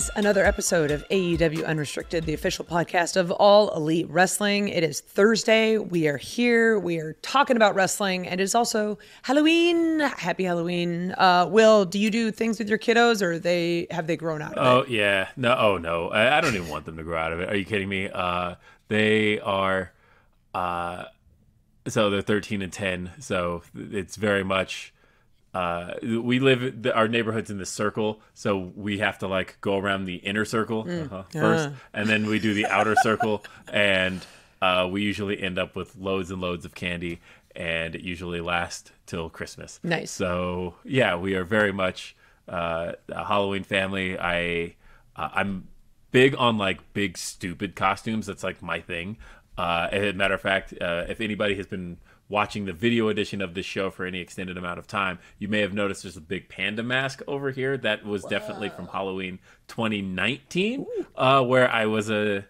is another episode of AEW Unrestricted, the official podcast of All Elite Wrestling. It is Thursday. We are here. We are talking about wrestling, and it is also Halloween. Happy Halloween. Will, do you do things with your kiddos, or have they grown out of it? Oh, yeah. No, I don't even want them to grow out of it. Are you kidding me? They are, so they're 13 and 10, so it's very much... we live, our neighborhood's in this circle, so we have to like go around the inner circle first, and then we do the outer circle, and we usually end up with loads and loads of candy, and it usually lasts till Christmas. Nice. So yeah, we are very much a Halloween family. I'm big on like big stupid costumes. That's like my thing. As a matter of fact, if anybody has been watching the video edition of this show for any extended amount of time, you may have noticed there's a big panda mask over here. That was definitely from Halloween 2019, where I was a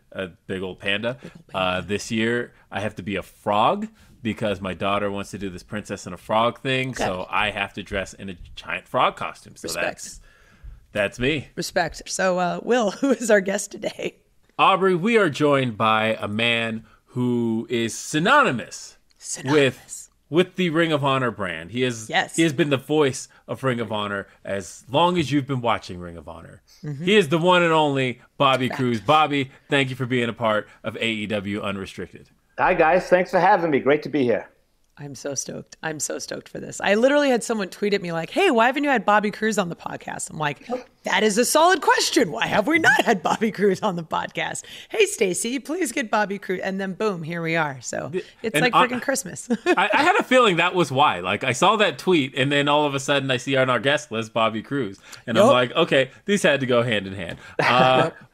big old panda. This year, I have to be a frog because my daughter wants to do this princess and a frog thing, so I have to dress in a giant frog costume. So that's me. Respect. So, Will, who is our guest today? Aubrey, we are joined by a man who is synonymous with the Ring of Honor brand. He has been the voice of Ring of Honor as long as you've been watching Ring of Honor. Mm-hmm. He is the one and only Bobby Cruz. Bobby, thank you for being a part of AEW Unrestricted. Hi, guys. Thanks for having me. Great to be here. I'm so stoked. I'm so stoked for this. I literally had someone tweet at me like, hey, why haven't you had Bobby Cruz on the podcast? I'm like, that is a solid question. Why have we not had Bobby Cruz on the podcast? Hey, Stacy, please get Bobby Cruz. And then boom, here we are. So it's like freaking Christmas. I had a feeling that was why. Like I saw that tweet and then all of a sudden I see on our guest list, Bobby Cruz. And I'm like, okay, these had to go hand in hand.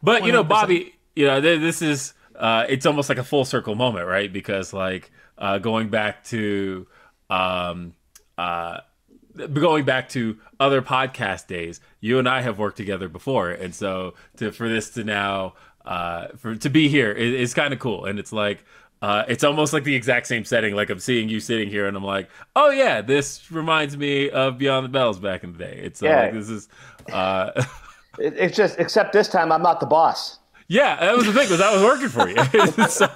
But, you know, Bobby, you know, this is, it's almost like a full circle moment, right? Because like, going back to other podcast days, you and I have worked together before, and so for this to now to be here is kind of cool, and it's like it's almost like the exact same setting. Like I'm seeing you sitting here, and I'm like, oh yeah, this reminds me of Beyond the Bells back in the day. It's like this is. It's just except this time I'm not the boss. Yeah, that was the thing, was I was working for you. So.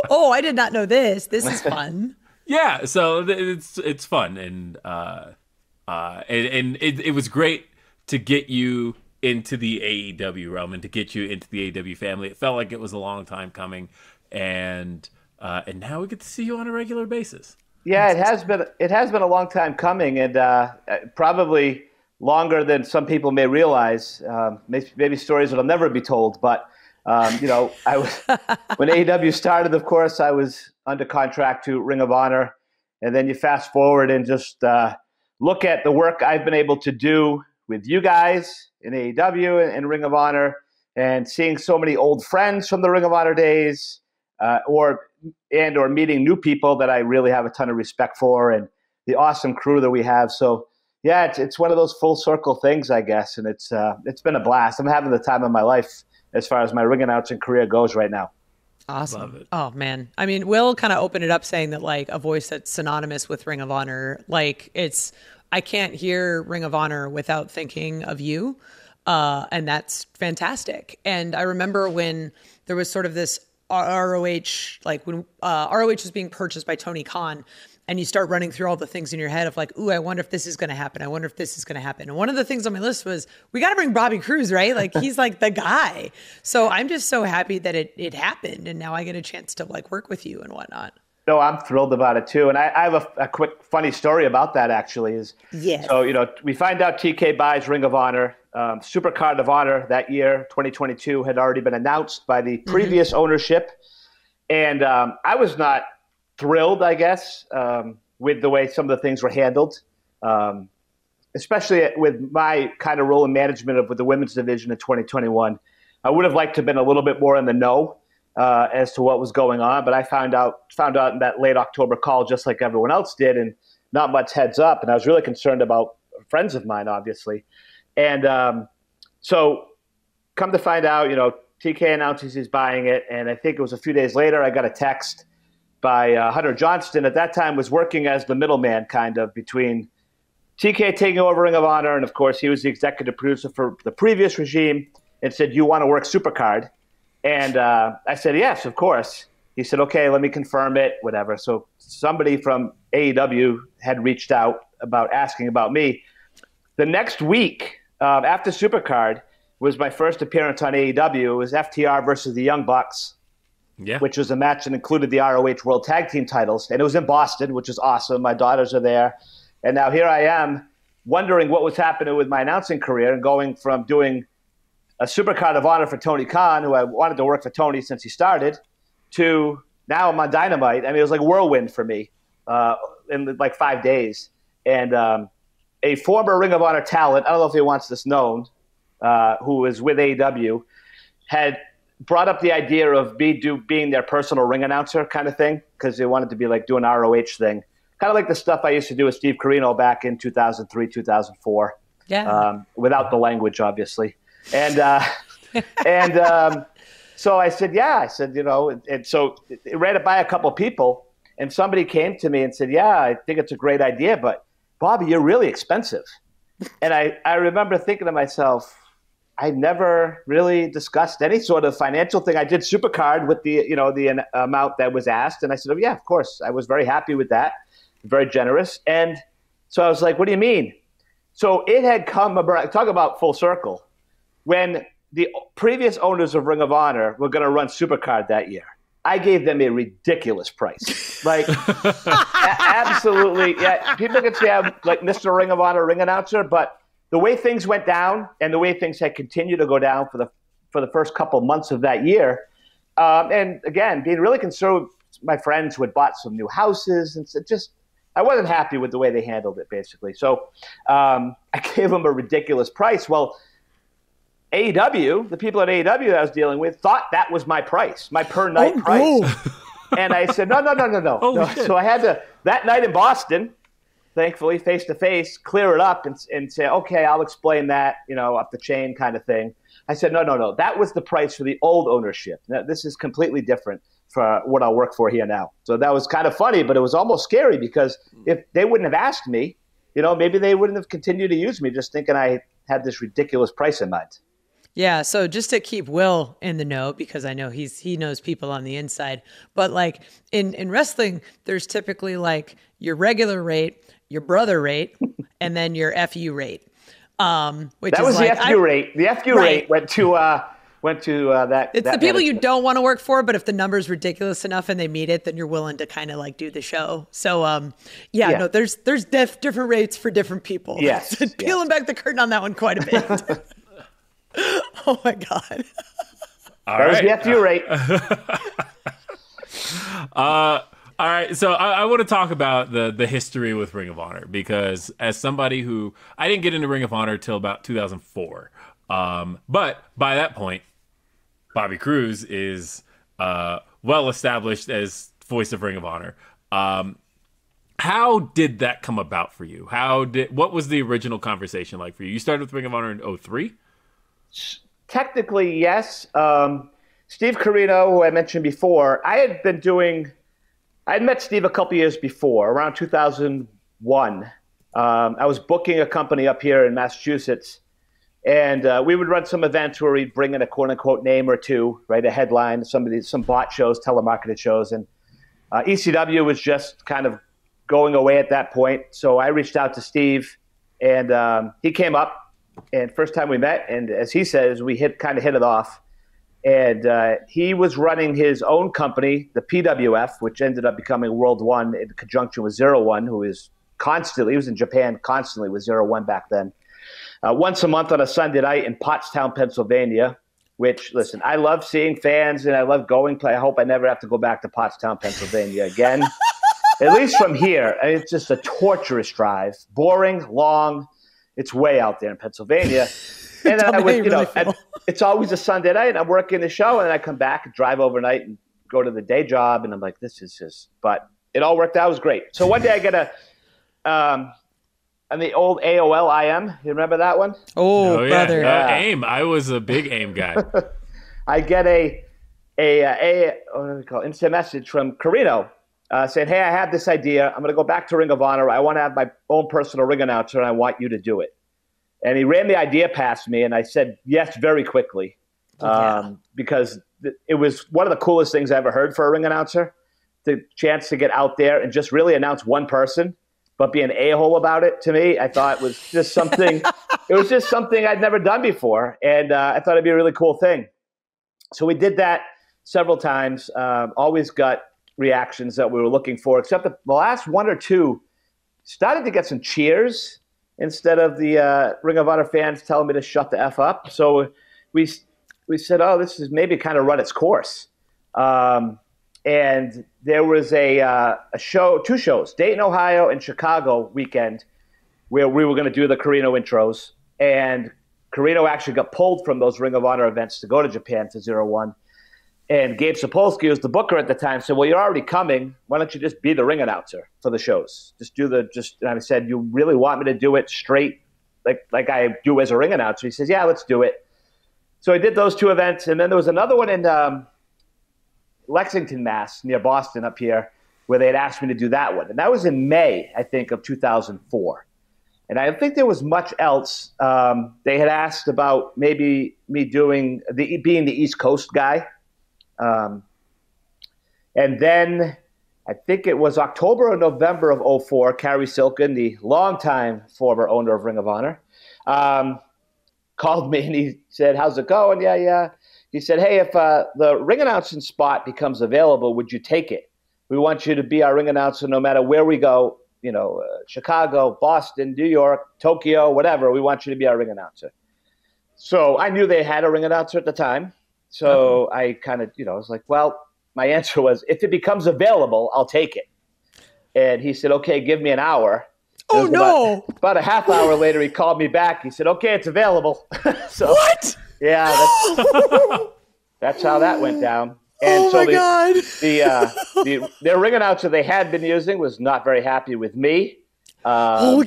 Oh, I did not know this. This is fun. Yeah, so it's fun, and it was great to get you into the AEW realm and to get you into the AEW family. It felt like it was a long time coming, and now we get to see you on a regular basis. Yeah, it has been a long time coming, and probably longer than some people may realize. Maybe stories that'll never be told, but. You know, I was when AEW started, of course, I was under contract to Ring of Honor. And then you fast forward and just look at the work I've been able to do with you guys in AEW and Ring of Honor, and seeing so many old friends from the Ring of Honor days, or meeting new people that I really have a ton of respect for, and the awesome crew that we have. So yeah, it's one of those full circle things, I guess. And it's been a blast. I'm having the time of my life as far as my ring announcing career goes right now. Awesome. Love it. Oh man. I mean, Will kind of opened it up saying that like a voice that's synonymous with Ring of Honor, like I can't hear Ring of Honor without thinking of you. And that's fantastic. And I remember when there was sort of this ROH, like when ROH was being purchased by Tony Khan, and you start running through all the things in your head of like, ooh, I wonder if this is going to happen. I wonder if this is going to happen. And one of the things on my list was, we got to bring Bobby Cruz, right? Like he's like the guy. So I'm just so happy that it happened. And now I get a chance to like work with you and whatnot. No, I'm thrilled about it too. And I have a quick funny story about that actually So, you know, we find out TK buys Ring of Honor. Supercard of Honor that year, 2022, had already been announced by the previous ownership. And I was not thrilled, I guess, with the way some of the things were handled, especially with my kind of role in management with the women's division in 2021. I would have liked to have been a little bit more in the know as to what was going on, but I found out in that late October call, just like everyone else did, and not much heads up. And I was really concerned about friends of mine, obviously. And so come to find out, you know, TK announces he's buying it, and I think it was a few days later I got a text by Hunter Johnston. At that time was working as the middleman kind of between TK taking over Ring of Honor, and of course, he was the executive producer for the previous regime, and said, "You want to work Supercard?" And I said, "Yes, of course." He said, "Okay, let me confirm it, whatever." So somebody from AEW had reached out asking about me. The next week, after Supercard, was my first appearance on AEW. It was FTR versus the Young Bucks, which was a match that included the ROH World Tag Team titles. And it was in Boston, which is awesome. My daughters are there. And now here I am wondering what was happening with my announcing career and going from doing a Supercard of Honor for Tony Khan, who I wanted to work for Tony since he started, to now I'm on Dynamite. I mean, it was like whirlwind for me in like 5 days. And a former Ring of Honor talent, I don't know if he wants this known, who was with AEW, had brought up the idea of being their personal ring announcer kind of thing, because they wanted to be like doing ROH thing. Kind of like the stuff I used to do with Steve Corino back in 2003, 2004. Yeah. Without the language, obviously. And so I said, yeah. I said, and so it ran it by a couple people, and somebody came to me and said, yeah, I think it's a great idea, but Bobby, you're really expensive. And I remember thinking to myself, I never really discussed any sort of financial thing. I did Supercard with the amount that was asked, and I said, oh, yeah, of course. I was very happy with that, very generous. And so I was like, what do you mean? So it had come about, talk about full circle, when the previous owners of Ring of Honor were going to run Supercard that year. I gave them a ridiculous price. Like, absolutely. Yeah, people can say I'm like Mr. Ring of Honor ring announcer, but the way things went down and the way things had continued to go down for the first couple months of that year, and again, being really concerned with my friends who had bought some new houses, and I wasn't happy with the way they handled it, basically. So I gave them a ridiculous price. Well, AEW, the people at AEW that I was dealing with, thought that was my price, my per night price. Oh. And I said, no. So I had to, that night in Boston, thankfully, face to face, clear it up and say, okay, I'll explain that, up the chain kind of thing. I said, no. That was the price for the old ownership. Now, this is completely different for what I'll work for here now. So that was kind of funny, but it was almost scary, because if they wouldn't have asked me, maybe they wouldn't have continued to use me, just thinking I had this ridiculous price in mind. Yeah, so just to keep Will in the know, because I know he knows people on the inside, but like in wrestling, there's typically like your regular rate, your brother rate, and then your FU rate. Which that was like, the FU rate. The FU rate went to that. It's that the people manager. you don't want to work for, but if the number's ridiculous enough and they meet it, then you're willing to kind of like do the show. So no, there's different rates for different people. Yes, peeling back the curtain on that one quite a bit. Oh my God. That was the FU rate. All right. So I want to talk about the history with Ring of Honor, because as somebody who, I didn't get into Ring of Honor till about 2004. But by that point, Bobby Cruz is well established as voice of Ring of Honor. How did that come about for you? What was the original conversation like for you? You started with Ring of Honor in 2003? Technically, yes. Steve Corino, who I mentioned before, I had met Steve a couple years before, around 2001. I was booking a company up here in Massachusetts, and we would run some events where we'd bring in a quote-unquote name or two, right, a headline, some bot shows, telemarketed shows, and ECW was just kind of going away at that point. So I reached out to Steve, and he came up. And first time we met, and as he says, we kind of hit it off. And he was running his own company, the PWF, which ended up becoming World One in conjunction with Zero One, who is he was in Japan constantly with Zero One back then. Once a month on a Sunday night in Pottstown, Pennsylvania, which, listen, I love seeing fans and I love going. I hope I never have to go back to Pottstown, Pennsylvania again. At least from here. It's just a torturous drive. Boring, long. It's way out there in Pennsylvania. And then I would, it's always a Sunday night. I'm working the show, and then I come back and drive overnight and go to the day job. And I'm like, this is just, but it all worked out. It was great. So one day I get on the old AOL IM. You remember that one? Oh yeah. Brother. Yeah. AIM. I was a big AIM guy. I get a what do we call it? Instant message from Corino. saying, hey, I have this idea. I'm going to go back to Ring of Honor. I want to have my own personal ring announcer, and I want you to do it. And he ran the idea past me, and I said yes very quickly because it was one of the coolest things I ever heard for a ring announcer, the chance to get out there and just really announce one person, but be an a-hole about it. To me, I thought was just something – it was just something I'd never done before, and I thought it'd be a really cool thing. So we did that several times, always got reactions that we were looking for, except the last one or two started to get some cheers instead of the Ring of Honor fans telling me to shut the F up. So we said, oh, this is maybe kind of run its course. And there was a show, two shows, Dayton, Ohio and Chicago weekend, where we were going to do the Carino intros. And Carino actually got pulled from those Ring of Honor events to go to Japan to 0-1. And Gabe Sapolsky was the booker at the time, said, well, you're already coming. Why don't you just be the ring announcer for the shows? And I said, you really want me to do it straight like I do as a ring announcer? He says, yeah, let's do it. So I did those two events. And then there was another one in Lexington, Mass, near Boston up here, where they had asked me to do that one. And that was in May, I think, of 2004. And I don't think there was much else. They had asked about maybe me being the East Coast guy. And then I think it was October or November of 2004, Carrie Silken, the longtime former owner of Ring of Honor, called me and he said, how's it going? Yeah. He said, hey, if the ring announcing spot becomes available, would you take it? We want you to be our ring announcer no matter where we go, Chicago, Boston, New York, Tokyo, whatever. We want you to be our ring announcer. So I knew they had a ring announcer at the time. So I kind of, I was like, well, my answer was, if it becomes available, I'll take it. And he said, okay, give me an hour. Oh, no. About a half hour later, he called me back. He said, okay, it's available. So, what? Yeah, that's how that went down. And God. Their ring announcer they had been using was not very happy with me. Yeah.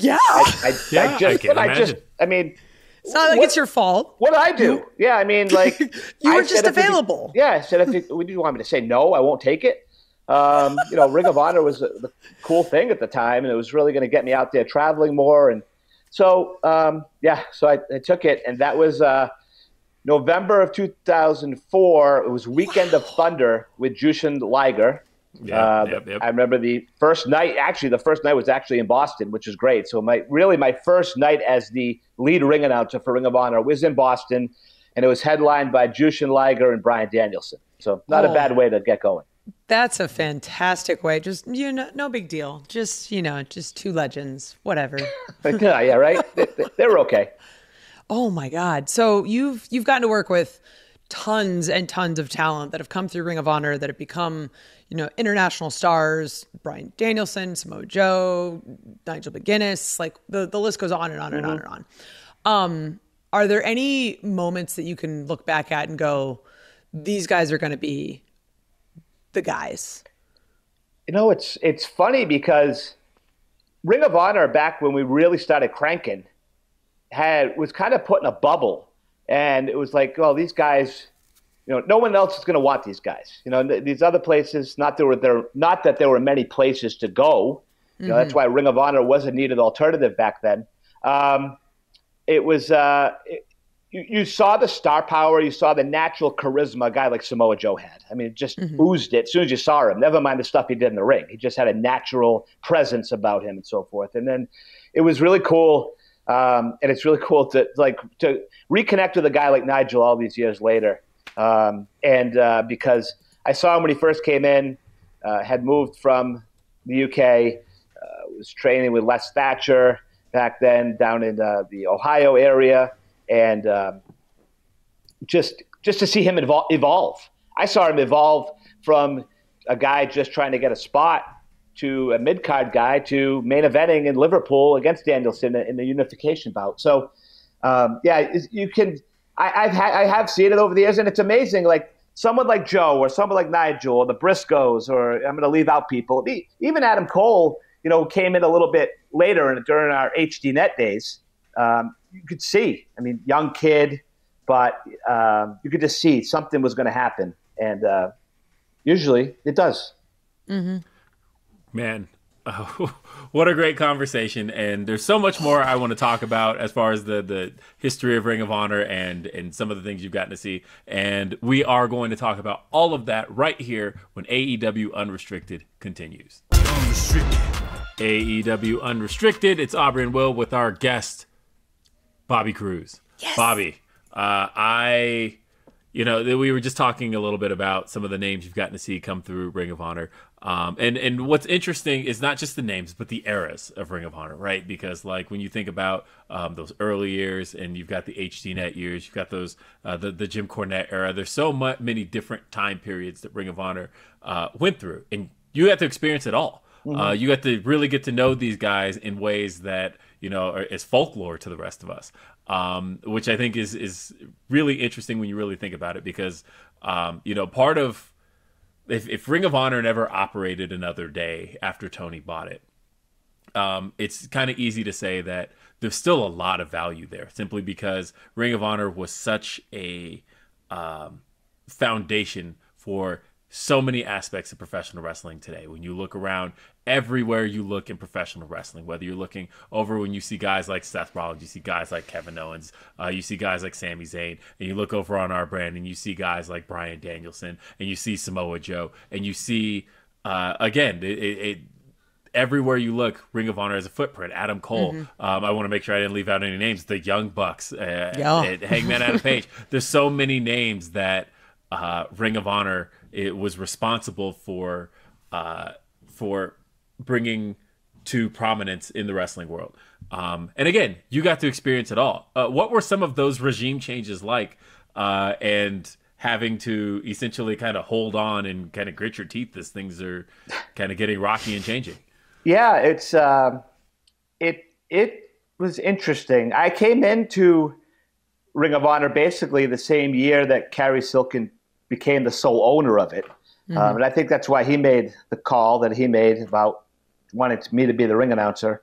It's not like it's your fault. What did I do? I mean, like you were just available. I said, would you want me to say no? I won't take it. Ring of Honor was the cool thing at the time, and it was really going to get me out there traveling more. And so, so I took it, and that was November of 2004. It was Weekend of Thunder with Jushin Liger. Yep. I remember the first night was actually in Boston, which is great. So my first night as the lead ring announcer for Ring of Honor was in Boston, and it was headlined by Jushin Liger and Bryan Danielson. So not a bad way to get going. That's a fantastic way. Just, no big deal. Just two legends, whatever. Yeah, right? They were okay. Oh my God. So you've gotten to work with tons and tons of talent that have come through Ring of Honor that have become, international stars, Bryan Danielson, Samoa Joe, Nigel McGuinness, like the list goes on and on and on and on. Are there any moments that you can look back at and go, these guys are going to be the guys? It's funny because Ring of Honor, back when we really started cranking, was kind of put in a bubble. And it was like, well, these guys, no one else is going to want these guys. These other places, not that there were many places to go. That's why Ring of Honor was a needed alternative back then. It was you saw the star power, you saw the natural charisma a guy like Samoa Joe had. I mean, it just oozed it as soon as you saw him. Never mind the stuff he did in the ring. He just had a natural presence about him and so forth. And then it was really cool. And it's really cool to reconnect with a guy like Nigel all these years later. Because I saw him when he first came in, had moved from the UK, was training with Les Thatcher back then down in the Ohio area. And just to see him evolve. I saw him evolve from a guy just trying to get a spot to a mid-card guy to main eventing in Liverpool against Danielson in the unification bout. So, you can. I have seen it over the years, and it's amazing. Like someone like Joe or someone like Nigel or the Briscoes, or I'm going to leave out people. Even Adam Cole, came in a little bit later during our HD Net days. You could see, young kid, but you could just see something was going to happen, and usually it does. Mm-hmm. Man, oh, what a great conversation. And there's so much more I want to talk about as far as the history of Ring of Honor and some of the things you've gotten to see. And we are going to talk about all of that right here when AEW Unrestricted continues. Unrestricted. AEW Unrestricted. It's Aubrey and Will with our guest, Bobby Cruz. Yes. Bobby, we were just talking a little bit about some of the names you've gotten to see come through Ring of Honor. And what's interesting is not just the names, but the eras of Ring of Honor, right? Because like when you think about those early years and you've got the HDNet years, you've got those the Jim Cornette era. There's so many different time periods that Ring of Honor went through, and you have to experience it all. Mm-hmm. You have to really get to know these guys in ways that is folklore to the rest of us, which I think is really interesting when you really think about it. Because part of if Ring of Honor never operated another day after Tony bought it, it's kind of easy to say that there's still a lot of value there, simply because Ring of Honor was such a foundation for so many aspects of professional wrestling today. When you look around, everywhere you look in professional wrestling, whether you're looking over when you see guys like Seth Rollins, you see guys like Kevin Owens, you see guys like Sami Zayn, and you look over on our brand and you see guys like Bryan Danielson, and you see Samoa Joe, and you see, everywhere you look, Ring of Honor has a footprint. Adam Cole. Mm-hmm. I want to make sure I didn't leave out any names. The Young Bucks, Hangman Adam Page. There's so many names that Ring of Honor was responsible for bringing to prominence in the wrestling world. And again, you got to experience it all. What were some of those regime changes like, and having to essentially kind of hold on and kind of grit your teeth as things are kind of getting rocky and changing? Yeah, it was interesting. I came into Ring of Honor basically the same year that Kerry Silkin became the sole owner of it. Mm-hmm. And I think that's why he made the call that he made about wanting me to be the ring announcer.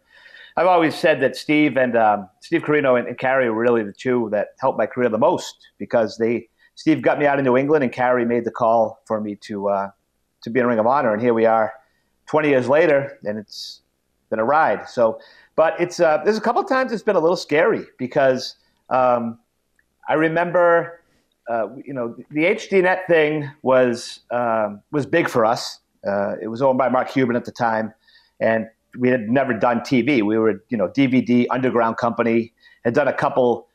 I've always said that Steve Corino and Kerry were really the two that helped my career the most, because Steve got me out of New England and Kerry made the call for me to be in Ring of Honor. And here we are 20 years later, and it's been a ride. So, but it's there's a couple of times it's been a little scary, because I remember the HDNet thing was big for us. It was owned by Mark Cuban at the time, and we had never done TV. We were DVD underground company, had done a couple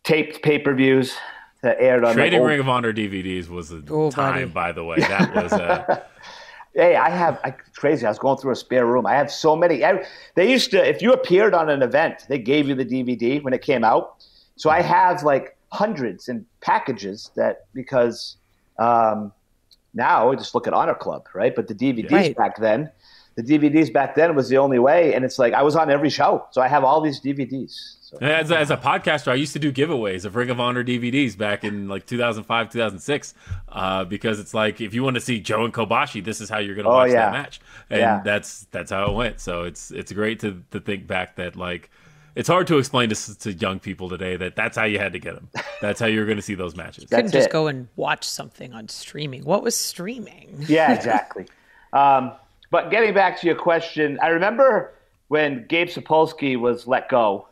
taped pay-per-views that aired on Trading Ring of Honor DVDs was a time, by the way. That was Hey, crazy. I was going through a spare room. I have so many. They used to, if you appeared on an event, they gave you the DVD when it came out. So I have like hundreds in packages because now we just look at Honor Club, right? But the DVDs back then was the only way. And it's like I was on every show. So I have all these DVDs. So. As a podcaster, I used to do giveaways of Ring of Honor DVDs back in like 2005, 2006, because it's like, if you want to see Joe and Kobashi, this is how you're going to watch that match. And that's how it went. So it's great to think back that, like, it's hard to explain to young people today that's how you had to get them. That's how you were going to see those matches. You couldn't just go and watch something on streaming. What was streaming? Yeah, exactly. But getting back to your question, I remember when Gabe Sapolsky was let go.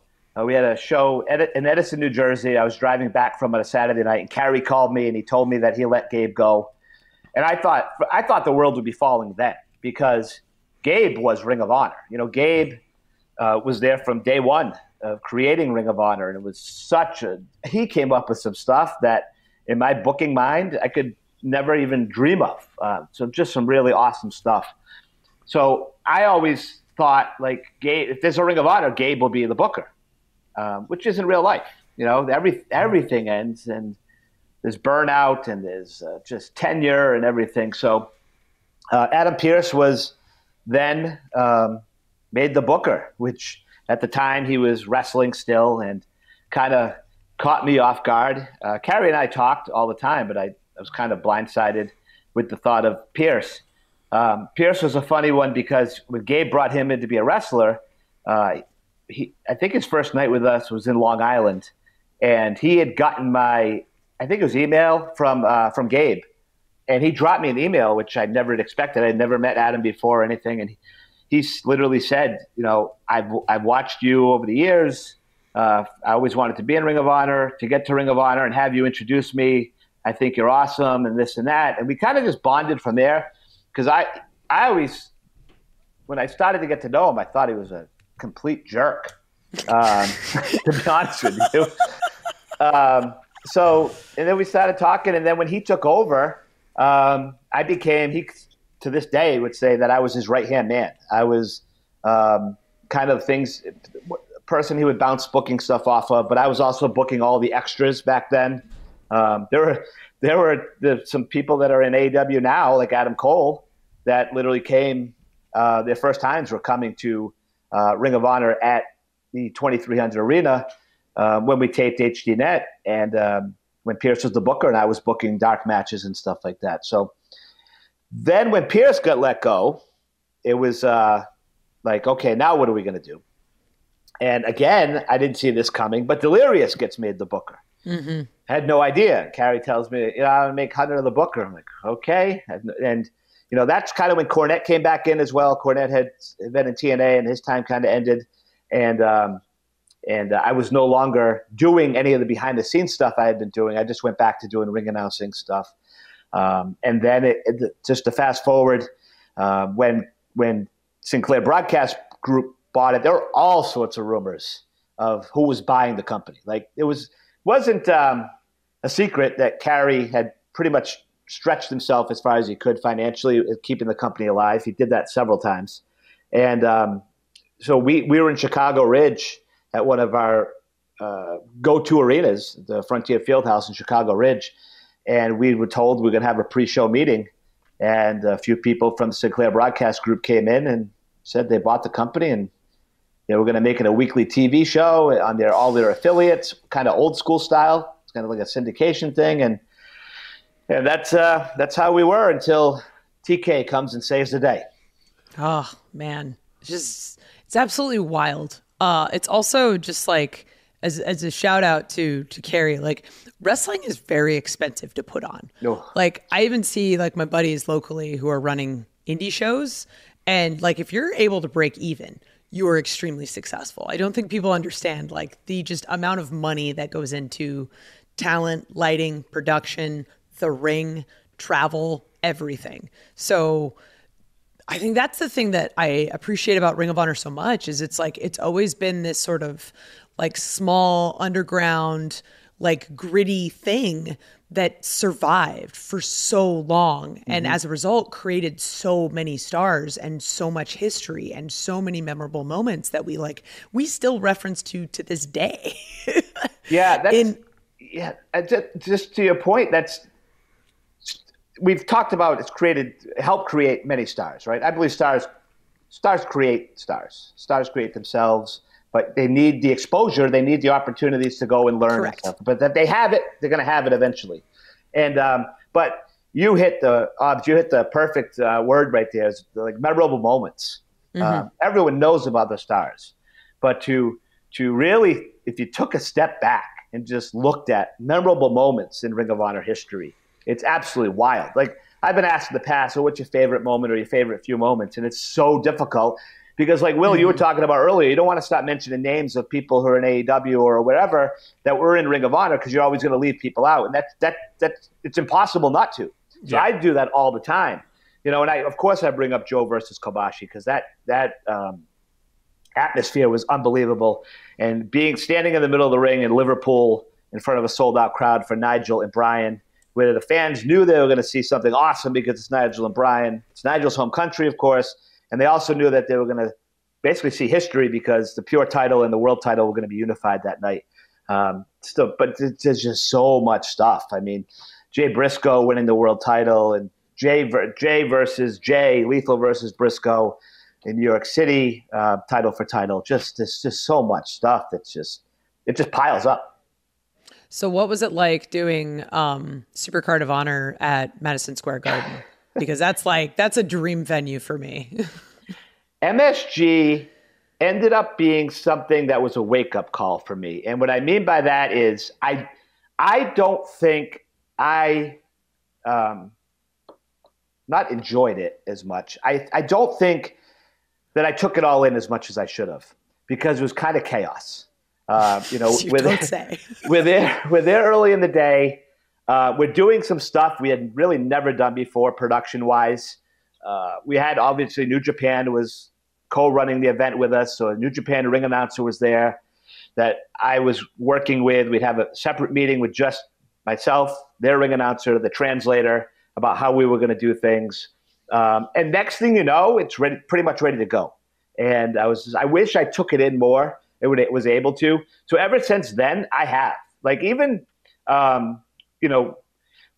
We had a show in Edison, New Jersey. I was driving back from it a Saturday night, and Kerry called me, and he told me that he let Gabe go. And I thought the world would be falling then, because Gabe was Ring of Honor. Gabe was there from day one of creating Ring of Honor, and it was he came up with some stuff that in my booking mind I could never even dream of. So just some really awesome stuff. So I always thought, like, Gabe, if there's a Ring of Honor, Gabe will be the booker, which isn't real life. Everything ends, and there's burnout, and there's just tenure and everything. So Adam Pearce was then made the booker, which at the time he was wrestling still, and kind of caught me off guard. Kerry and I talked all the time, but I was kind of blindsided with the thought of Pearce. Pearce was a funny one, because when Gabe brought him in to be a wrestler, I think his first night with us was in Long Island, and he had gotten my email from Gabe, and he dropped me an email, which I never expected. I'd never met Adam before or anything. And he literally said, I've watched you over the years. I always wanted to be in Ring of Honor, to get to Ring of Honor and have you introduce me. I think you're awesome and this and that. And we kind of just bonded from there, because I always, when I started to get to know him, I thought he was a complete jerk, to be honest with you. And then we started talking, and then when he took over, I became, he to this day would say that I was his right-hand man. I was kind of person he would bounce booking stuff off of, but I was also booking all the extras back then. There were some people that are in AEW now, like Adam Cole, that literally came, their first times were coming to Ring of Honor at the 2300 Arena when we taped HDNet, and when Pierce was the booker and I was booking dark matches and stuff like that. So then when Pierce got let go, it was like, okay, now what are we going to do? And again, I didn't see this coming, but Delirious gets made the booker. Mm-hmm. Had no idea. Carrie tells me, I'm going to make Hunter the booker. I'm like, okay. And that's kind of when Cornette came back in as well. Cornette had been in TNA and his time kind of ended. And I was no longer doing any of the behind-the-scenes stuff I had been doing. I just went back to doing ring announcing stuff. And then just to fast forward, when Sinclair Broadcast Group bought it, there were all sorts of rumors of who was buying the company. Like, it wasn't a secret that Carrie had pretty much stretched himself as far as he could financially, keeping the company alive. He did that several times. And so we were in Chicago Ridge at one of our go-to arenas, the Frontier Fieldhouse in Chicago Ridge. And we were told we were going to have a pre-show meeting. And a few people from the Sinclair Broadcast Group came in and said they bought the company and they were going to make it a weekly TV show on all their affiliates, kind of old school style. It's kind of like a syndication thing. And that's how we were until TK comes and saves the day. Oh, man. It's absolutely wild. It's also just like, as a shout out to Carrie, like, wrestling is very expensive to put on. Oh. Like, I even see like my buddies locally who are running indie shows, and like, if you're able to break even, you are extremely successful. I don't think people understand like the just amount of money that goes into talent, lighting, production, the ring, travel, everything. So I think that's the thing that I appreciate about Ring of Honor so much, is it's like, it's always been this sort of like small underground, like gritty thing that survived for so long. And as a result, created so many stars and so much history and so many memorable moments that we still reference to this day. Yeah. Just to your point, we've talked about helped create many stars, right? I believe stars create stars. Stars create themselves, but they need the exposure. They need the opportunities to go and learn. Correct. And stuff. But that they have it, they're going to have it eventually. And but you hit the perfect word right there. It's like memorable moments. Everyone knows about the stars, but to really, if you took a step back and just looked at memorable moments in Ring of Honor history, it's absolutely wild. Like, I've been asked in the past, so what's your favorite moment or your favorite few moments? And it's so difficult because, like Will, you were talking about earlier, you don't want to stop mentioning names of people who are in AEW or whatever that were in Ring of Honor, because you're always going to leave people out. And that's it's impossible not to. So I do that all the time. And of course I bring up Joe versus Kobashi, because that atmosphere was unbelievable. And standing in the middle of the ring in Liverpool in front of a sold-out crowd for Nigel and Bryan, where the fans knew they were going to see something awesome because it's Nigel and Bryan. It's Nigel's home country, of course. And they also knew that they were going to basically see history, because the pure title and the world title were going to be unified that night. But there's just so much stuff. I mean, Jay Briscoe winning the world title, and Jay versus Jay, Lethal versus Briscoe in New York City, title for title. There's just so much stuff it just piles up. So what was it like doing Supercard of Honor at Madison Square Garden? Because that's a dream venue for me. MSG ended up being something that was a wake-up call for me. And what I mean by that is I don't think I not enjoyed it as much. I don't think that I took it all in as much as I should have, because it was kind of chaos. We're there early in the day. We're doing some stuff we had really never done before, production-wise. We had, obviously, New Japan was co-running the event with us, so a New Japan ring announcer was there that I was working with. We'd have a separate meeting with just myself, their ring announcer, the translator, about how we were going to do things. And next thing you know, it's pretty much ready to go. And I wish I took it in more. It was able to. So ever since then, I have. Like, even,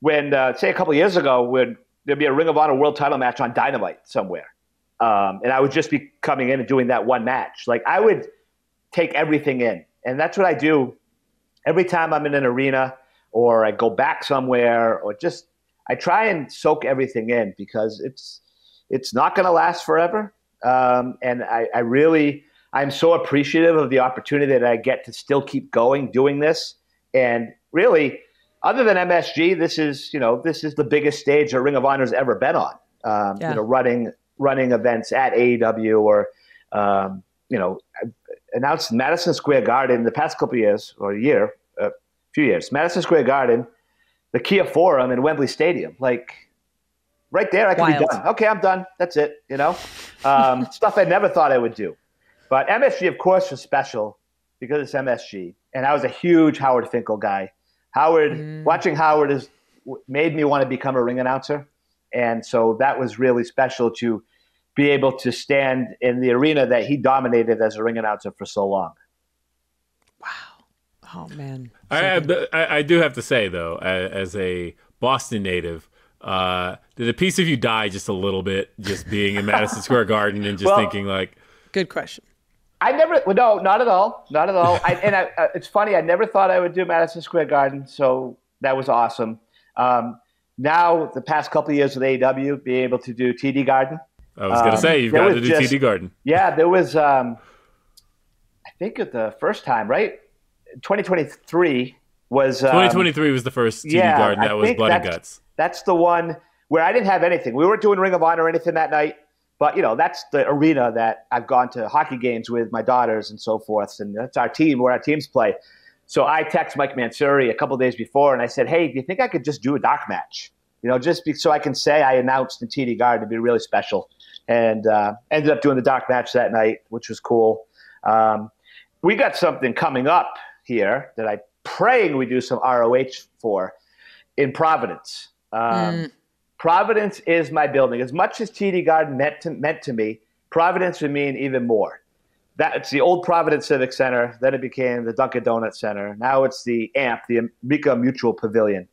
when, say, a couple of years ago, there'd be a Ring of Honor World Title match on Dynamite somewhere. And I would just be coming in and doing that one match. Like, I would take everything in. And that's what I do every time I'm in an arena, or I go back somewhere, or just I try and soak everything in, because it's not going to last forever. And I'm so appreciative of the opportunity that I get to still keep going, doing this. And really, other than MSG, this is the biggest stage that Ring of Honor's ever been on. Running events at AEW, or announced Madison Square Garden the past couple of years, or a few years. Madison Square Garden, the Kia Forum, and Wembley Stadium. Like, right there, I could be done. Okay, I'm done. That's it. Stuff I never thought I would do. But MSG, of course, was special because it's MSG, and I was a huge Howard Finkel guy. Watching Howard has made me want to become a ring announcer, and so that was really special to be able to stand in the arena that he dominated as a ring announcer for so long. Wow. Oh, man. I do have to say, though, as a Boston native, did a piece of you die just a little bit, just being in Madison Square Garden and just thinking, like... Good question. No, not at all. Not at all. It's funny, I never thought I would do Madison Square Garden, so that was awesome. Now, the past couple of years with AEW, being able to do TD Garden. I was going to say, you've got to do TD Garden. Yeah, there was, I think at the first time, right? 2023 was... 2023 was the first TD Garden that was Blood and Guts. That's the one where I didn't have anything. We weren't doing Ring of Honor or anything that night, but, that's the arena that I've gone to hockey games with my daughters and so forth, and that's our team, where our teams play. So I text Mike Mansouri a couple of days before, and I said, hey, do you think I could just do a dark match? So I can say I announced in TD Garden to be really special. And ended up doing the dark match that night, which was cool. We got something coming up here that I'm praying we do some ROH for in Providence. Providence is my building. As much as TD Garden meant to me, Providence would mean even more. It's the old Providence Civic Center. Then it became the Dunkin' Donuts Center. Now it's the AMP, the Amica Mutual Pavilion.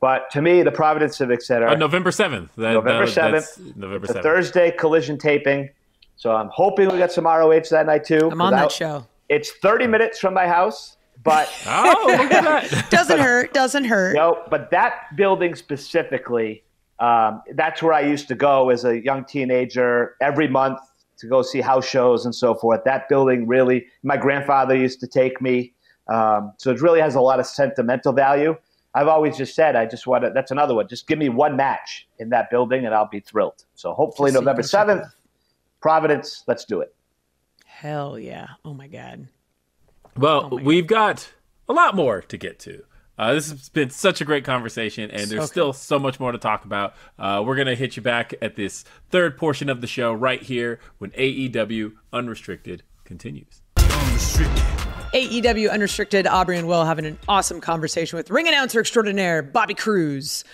But to me, the Providence Civic Center. November 7th. November 7th. Thursday Collision taping. So I'm hoping we got some ROH that night too. I'm on that show. It's 30 minutes from my house, but. Oh, look at that. Doesn't hurt. No, but that building specifically, that's where I used to go as a young teenager every month to go see house shows and so forth. That building really, my grandfather used to take me. So it really has a lot of sentimental value. I've always just said, that's another one. Just give me one match in that building and I'll be thrilled. So hopefully November 7th, Providence, let's do it. Hell yeah. Oh my God. Well, we've got a lot more to get to. This has been such a great conversation, and there's still so much more to talk about. We're going to hit you back at this third portion of the show right here when AEW Unrestricted continues. Unrestricted. AEW Unrestricted, Aubrey and Will having an awesome conversation with ring announcer extraordinaire Bobby Cruz,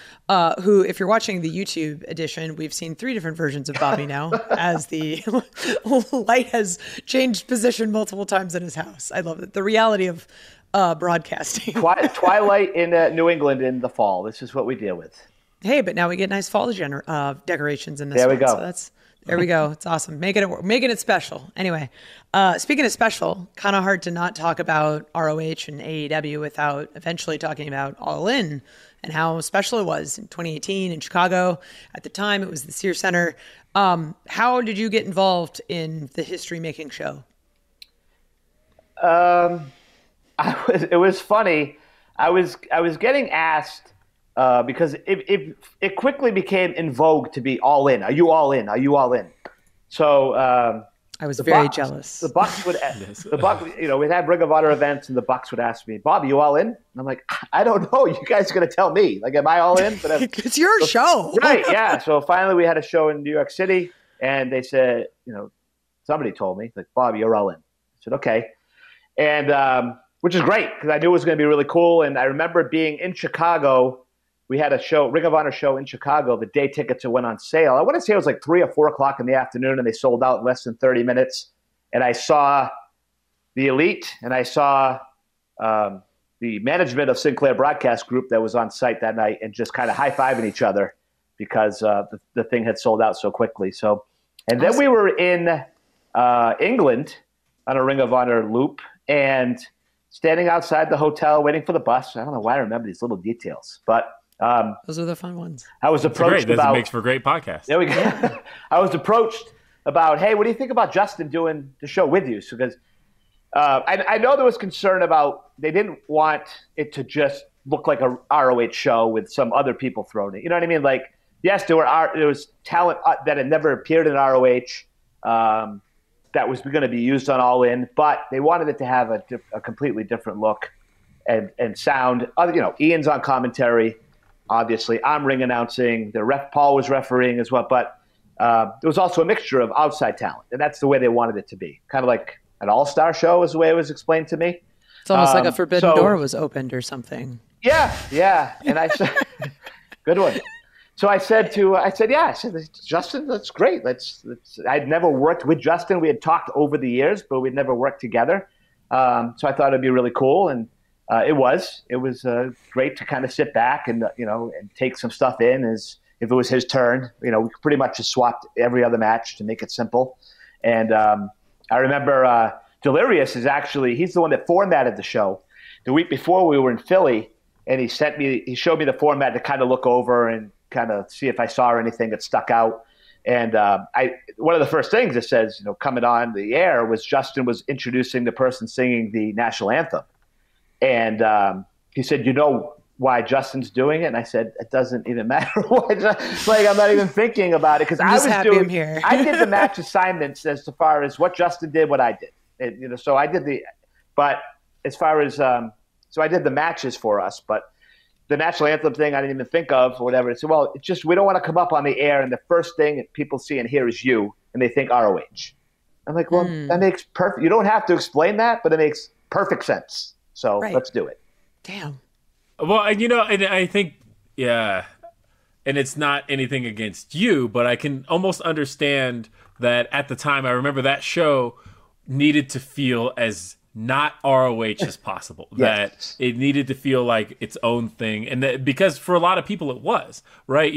who, if you're watching the YouTube edition, we've seen 3 different versions of Bobby now as the light has changed position multiple times in his house. I love it. The reality of broadcasting. Twilight in New England in the fall. This is what we deal with. Hey, but now we get nice fall decorations in this There one. we go. So there we go. It's awesome. Making it special. Anyway, speaking of special, kind of hard to not talk about ROH and AEW without eventually talking about All In and how special it was in 2018 in Chicago. At the time, it was the Sears Center. How did you get involved in the history-making show? It was funny. I was getting asked because it quickly became in vogue to be all in. Are you all in? Are you all in? So I was very jealous. The Bucks would, we'd have Ring of Honor events, and the Bucks would ask me, "Bob, you all in?" And I'm like, "I don't know. You guys are going to tell me. Like, am I all in?" But it's your show, right? Yeah. So finally, we had a show in New York City, and they said, somebody told me, like, "Bob, you're all in." I said, "Okay," and which is great because I knew it was going to be really cool. And I remember being in Chicago. We had a show, Ring of Honor show in Chicago. The day tickets went on sale. I want to say it was like 3 or 4 o'clock in the afternoon, and they sold out in less than 30 minutes. And I saw the Elite, and I saw the management of Sinclair Broadcast Group that was on site that night, and just kind of high-fiving each other because the thing had sold out so quickly. So, and then we were in England on a Ring of Honor loop, and standing outside the hotel waiting for the bus. I don't know why I remember these little details, but those are the fun ones. I was approached about. It makes for a great podcast. There we go. I was approached about, hey, what do you think about Justin doing the show with you? So, because I know there was concern about they didn't want it to just look like a ROH show with some other people thrown in. You know what I mean? Like, yes, there was talent that had never appeared in ROH that was going to be used on All In, but they wanted it to have a completely different look and sound. Ian's on commentary. Obviously, I'm ring announcing. The ref Paul was refereeing as well, but there was also a mixture of outside talent, and that's the way they wanted it to be. Kind of like an all-star show is the way it was explained to me. It's almost like a forbidden door was opened or something. Yeah. And I said, good one. So I said, Justin, that's great. I'd never worked with Justin. We had talked over the years, but we'd never worked together. So I thought it'd be really cool, and it was great to kind of sit back and and take some stuff in as if it was his turn. We pretty much just swapped every other match to make it simple. And I remember Delirious he's the one that formatted the show. The week before we were in Philly, and he showed me the format to kind of look over and kind of see if I saw anything that stuck out. And one of the first things it says, coming on the air was Justin was introducing the person singing the national anthem. And he said, why Justin's doing it? And I said, it doesn't even matter why. Like, I'm not even thinking about it because I was I'm here. I did the match assignments as far as what Justin did, what I did. And, so I did but as far as, so I did the matches for us, but the national anthem thing I didn't even think of or whatever. So, well, it's just we don't want to come up on the air and the first thing people see and hear is you, and they think ROH. I'm like, well, that makes perfect. You don't have to explain that, but it makes perfect sense. So Let's do it. Damn. Well, and I think, yeah, and it's not anything against you, but I can almost understand that at the time, I remember that show needed to feel as not ROH as possible. Yes. That it needed to feel like its own thing, and that because for a lot of people it was, right.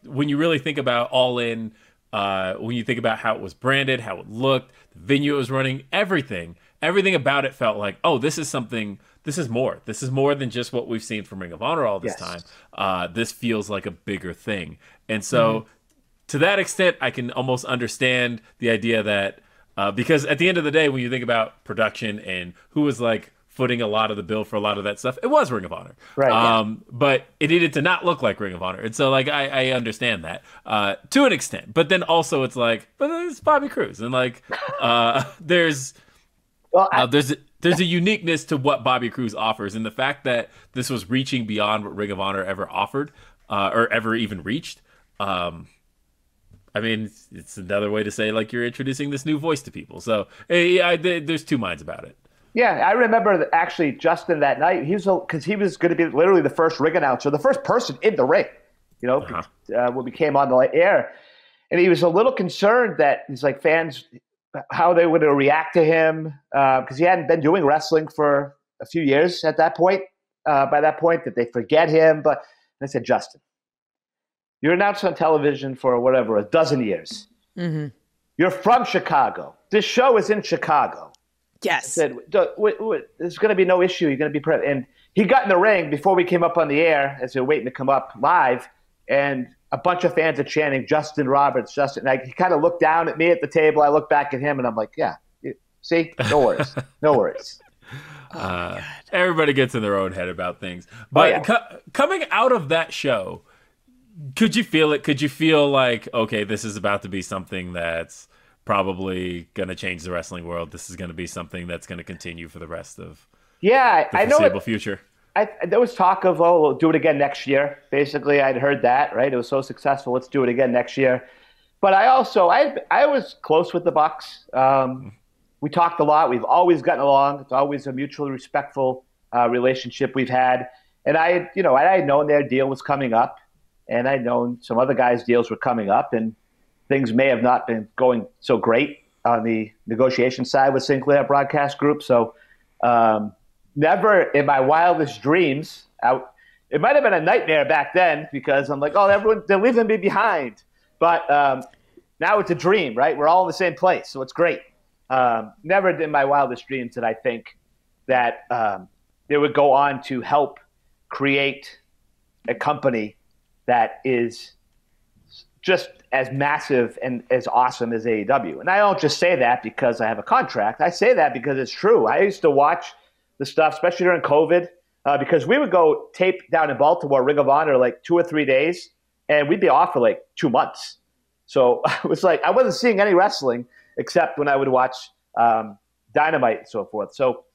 When you really think about All In, when you think about how it was branded, how it looked, the venue it was running, everything about it felt like, oh, this is something. This is more. This is more than just what we've seen from Ring of Honor all this time. This feels like a bigger thing, and so to that extent, I can almost understand the idea that. Because at the end of the day, when you think about production and who was like footing a lot of the bill for a lot of that stuff, it was Ring of Honor. Right. But it needed to not look like Ring of Honor. And so like I understand that to an extent. But then also it's like, but it's Bobby Cruz. And like there's a uniqueness to what Bobby Cruz offers. And the fact that this was reaching beyond what Ring of Honor ever offered or ever even reached. I mean, it's another way to say like you're introducing this new voice to people. So there's two minds about it. Yeah, I remember that actually Justin that night, because he was going to be literally the first ring announcer, the first person in the ring, when we came on the air. And he was a little concerned that he's like fans, how they would react to him, because he hadn't been doing wrestling for a few years at that point. By that point, that they forget him. But I said, Justin, you're announced on television for whatever, a dozen years. Mm-hmm. You're from Chicago. This show is in Chicago. Yes. I said, there's going to be no issue. You're going to be and he got in the ring before we came up on the air as we were waiting to come up live, and a bunch of fans are chanting, Justin Roberts, Justin. And he kind of looked down at me at the table. I looked back at him, and I'm like, yeah, see? No worries. No worries. Everybody gets in their own head about things. But coming out of that show, could you feel it? Could you feel like, okay, this is about to be something that's probably going to change the wrestling world. This is going to be something that's going to continue for the rest of the foreseeable future. There was talk of, we'll do it again next year. Basically, I'd heard that, right? It was so successful. Let's do it again next year. But I was close with the Bucks. We talked a lot. We've always gotten along. It's always a mutually respectful relationship we've had. And I had known their deal was coming up, and I'd known some other guys' deals were coming up, and things may have not been going so great on the negotiation side with Sinclair Broadcast Group. So never in my wildest dreams, it might have been a nightmare back then because I'm like, they're leaving me behind. But now it's a dream, right? We're all in the same place, so it's great. Never in my wildest dreams did I think that they would go on to help create a company that is just as massive and as awesome as AEW. And I don't just say that because I have a contract. I say that because it's true. I used to watch the stuff, especially during COVID, because we would go tape down in Baltimore, Ring of Honor, like 2 or 3 days, and we'd be off for like 2 months. So it was like I wasn't seeing any wrestling except when I would watch Dynamite and so forth. So,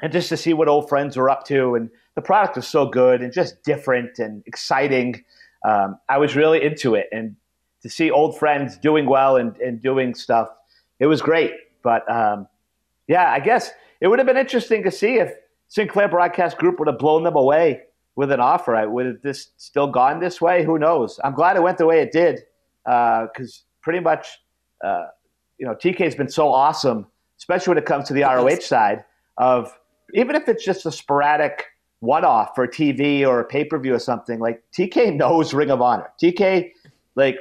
and just to see what old friends were up to, and the product was so good and just different and exciting. I was really into it, and to see old friends doing well and doing stuff, it was great. But I guess it would have been interesting to see if Sinclair Broadcast Group would have blown them away with an offer. Would have this still gone this way? Who knows? I'm glad it went the way it did because pretty much, TK's been so awesome, especially when it comes to the ROH side of even if it's just a sporadic one-off for TV or a pay-per-view or something, like TK knows Ring of Honor. TK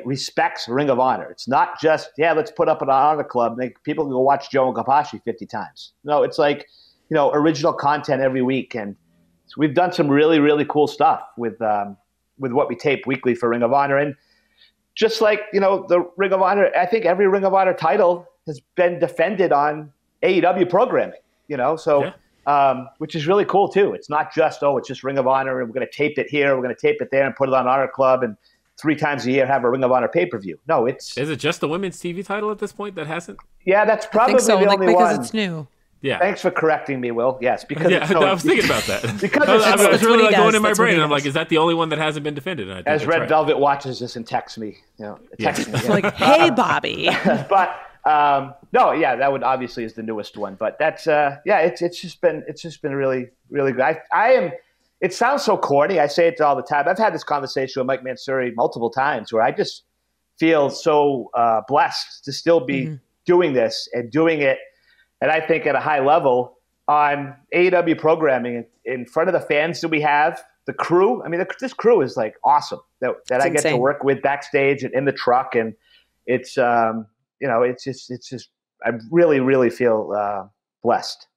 respects Ring of Honor. It's not just, let's put up an Honor Club. People can go watch Joe and Kapashi 50 times. No, it's like, original content every week. And so we've done some really, really cool stuff with what we tape weekly for Ring of Honor. And just like, the Ring of Honor, I think every Ring of Honor title has been defended on AEW programming, which is really cool too. It's not just, it's just Ring of Honor and we're going to tape it here, we're going to tape it there and put it on Honor Club and 3 times a year have a Ring of Honor pay-per-view. No, is it just the women's TV title at this point that hasn't? Yeah, that's probably the only one. Because it's new. Yeah. Thanks for correcting me, Will. Yes, because I was thinking about that. Because I was really going in my brain, and I'm like, is that the only one that hasn't been defended? And as Red Velvet watches this and texts me, me. Like, hey, Bobby. But that would obviously is the newest one. But that's it's just been really, really good. I am. It sounds so corny. I say it all the time. I've had this conversation with Mike Mansuri multiple times where I just feel so blessed to still be doing this and doing it. And I think at a high level on AEW programming in front of the fans that we have, the crew. I mean, this crew is like awesome that I get to work with backstage and in the truck. And it's, it's just, I really, really feel blessed.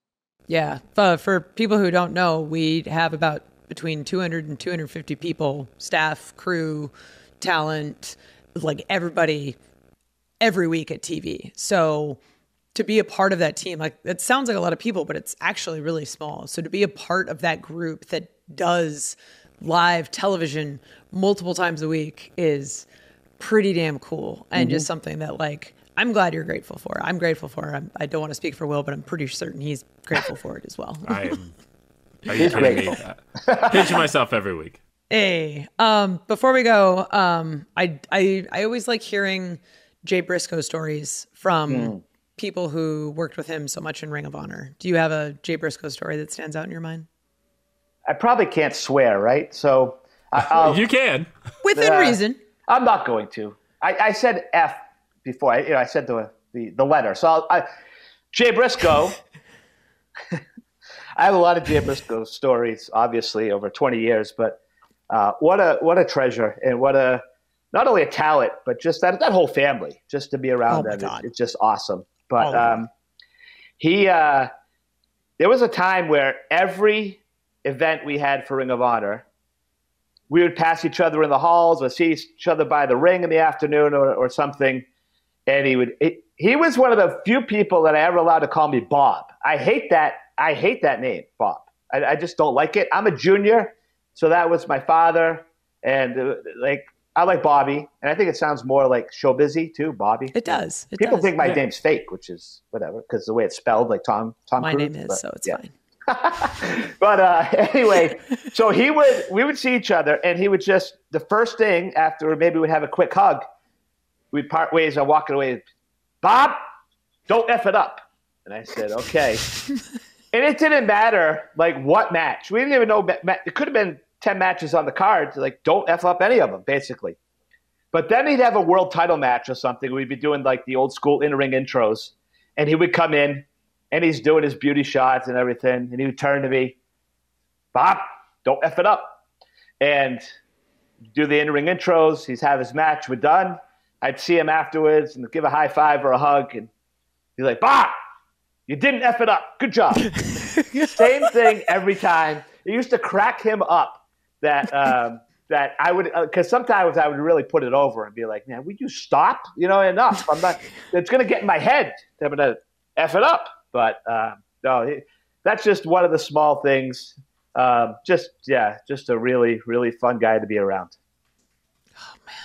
Yeah. For people who don't know, we have about between 200 and 250 people, staff, crew, talent, like everybody every week at TV. So to be a part of that team, like it sounds like a lot of people, but it's actually really small. So to be a part of that group that does live television multiple times a week is pretty damn cool. And just something that like, I'm glad you're grateful for. I'm grateful for. I don't want to speak for Will, but I'm pretty certain he's grateful for it as well. Are you kidding me? Pinching myself every week. Hey, before we go, I always like hearing Jay Briscoe stories from people who worked with him so much in Ring of Honor. Do you have a Jay Briscoe story that stands out in your mind? I probably can't swear, right? So you can within reason. I'm not going to. I said F before. I said the letter. So Jay Briscoe. I have a lot of Jay Briscoe stories, obviously, over 20 years, but what a treasure and not only a talent, but just that whole family, just to be around them. It's just awesome. But there was a time where every event we had for Ring of Honor, we would pass each other in the halls or see each other by the ring in the afternoon or something. And he was one of the few people that I ever allowed to call me Bob. I hate that I hate that name, Bob. I just don't like it. I'm a junior, so that was my father, and I like Bobby, and I think it sounds more like show busy too, Bobby. It does. People think my name's fake, which is whatever, because the way it's spelled, like Tom my Cruise. name is, so it's fine. But anyway, so we would see each other, and he would just, the first thing after maybe we'd have a quick hug, we'd part ways. I'm walking away. Bob, don't F it up. And I said, okay. And it didn't matter like what match. We didn't even know. It could have been 10 matches on the card. Like, don't F up any of them, basically. But then he'd have a world title match or something. We'd be doing like the old school in-ring intros. And he would come in, and he's doing his beauty shots and everything. And he would turn to me, Bob, don't F it up. And do the in-ring intros. He'd have his match. We're done. I'd see him afterwards and give a high five or a hug. And he's like, Bob, you didn't F it up. Good job. Same thing every time. It used to crack him up that I would, because sometimes I would really put it over and be like, man, would you stop? Enough. I'm not, it's going to get in my head. I'm going to F it up. But no, that's just one of the small things. Just a really, really fun guy to be around. Oh, man.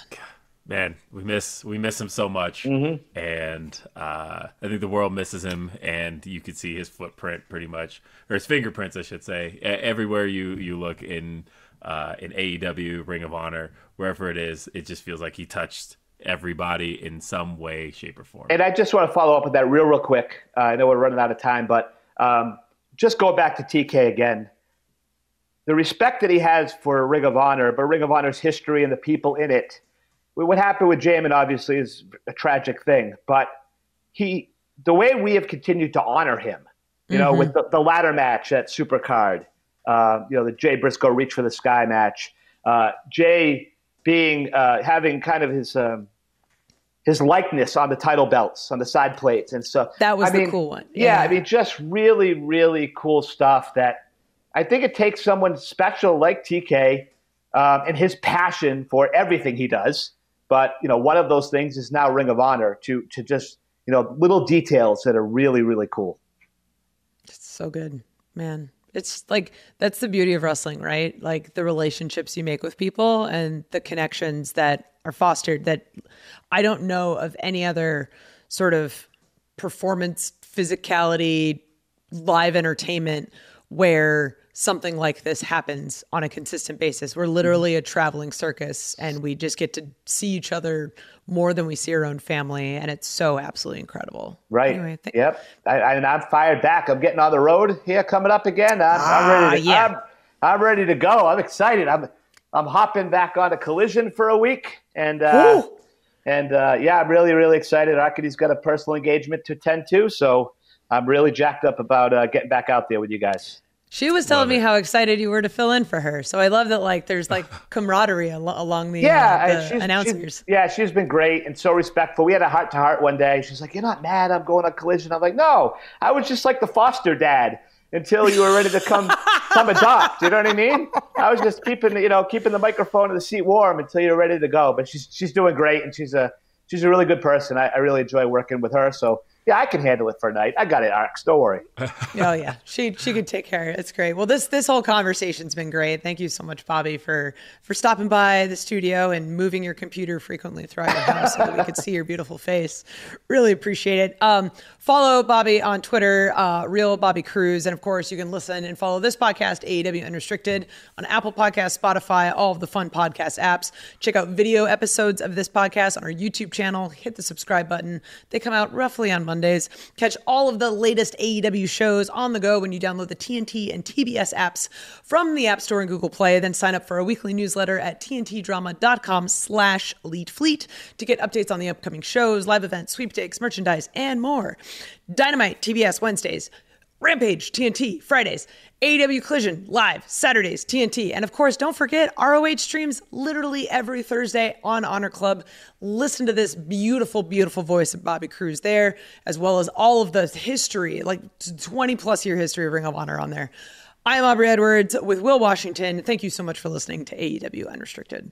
Man, we miss him so much, and I think the world misses him. And you could see his footprint pretty much, or his fingerprints, I should say, everywhere you look in AEW, Ring of Honor, wherever it is. It just feels like he touched everybody in some way, shape, or form. And I just want to follow up with that real quick. I know we're running out of time, but just go back to TK again. The respect that he has for Ring of Honor, but Ring of Honor's history and the people in it. What happened with Jamin obviously is a tragic thing, but the way we have continued to honor him, with the ladder match at Supercard, the Jay Briscoe Reach for the Sky match, Jay being having kind of his likeness on the title belts, on the side plates, and so that was the cool one. Yeah, just really, really cool stuff that I think it takes someone special like TK and his passion for everything he does. But, one of those things is now Ring of Honor to just, little details that are really, really cool. It's so good, man. It's like, that's the beauty of wrestling, right? Like the relationships you make with people and the connections that are fostered that I don't know of any other sort of performance, physicality, live entertainment where something like this happens on a consistent basis. We're literally a traveling circus, and we just get to see each other more than we see our own family, and it's so absolutely incredible. Right. Anyway, yep. I'm fired back. I'm getting on the road here coming up again. I'm ready to go. I'm excited. I'm hopping back onto Collision for a week, and I'm really, really excited. Arkady's got a personal engagement to attend to, so I'm really jacked up about getting back out there with you guys. She was telling me how excited you were to fill in for her. So I love that there's camaraderie along the announcers. She's been great and so respectful. We had a heart-to-heart one day. She's like, you're not mad I'm going on Collision? I'm like, no, I was just like the foster dad until you were ready to come adopt. You know what I mean? I was just keeping the microphone and the seat warm until you're ready to go. But she's doing great, and she's a really good person. I really enjoy working with her. So yeah, I can handle it for a night. I got it, Arks. Don't worry. Oh yeah, she could take care of it. It's great. Well, this whole conversation's been great. Thank you so much, Bobby, for stopping by the studio and moving your computer frequently throughout your house so that we could see your beautiful face. Really appreciate it. Follow Bobby on Twitter, Real Bobby Cruz, and of course you can listen and follow this podcast, AEW Unrestricted, on Apple Podcasts, Spotify, all of the fun podcast apps. Check out video episodes of this podcast on our YouTube channel. Hit the subscribe button. They come out roughly on Mondays. Catch all of the latest AEW shows on the go when you download the TNT and TBS apps from the App Store and Google Play. Then sign up for a weekly newsletter at tntdrama.com/elitefleet to get updates on the upcoming shows, live events, sweepstakes, merchandise, and more. Dynamite, TBS Wednesdays. Rampage, TNT, Fridays. AEW Collision, live, Saturdays, TNT. And of course, don't forget, ROH streams literally every Thursday on Honor Club. Listen to this beautiful, beautiful voice of Bobby Cruz there, as well as all of the history, 20-plus year history of Ring of Honor on there. I am Aubrey Edwards with Will Washington. Thank you so much for listening to AEW Unrestricted.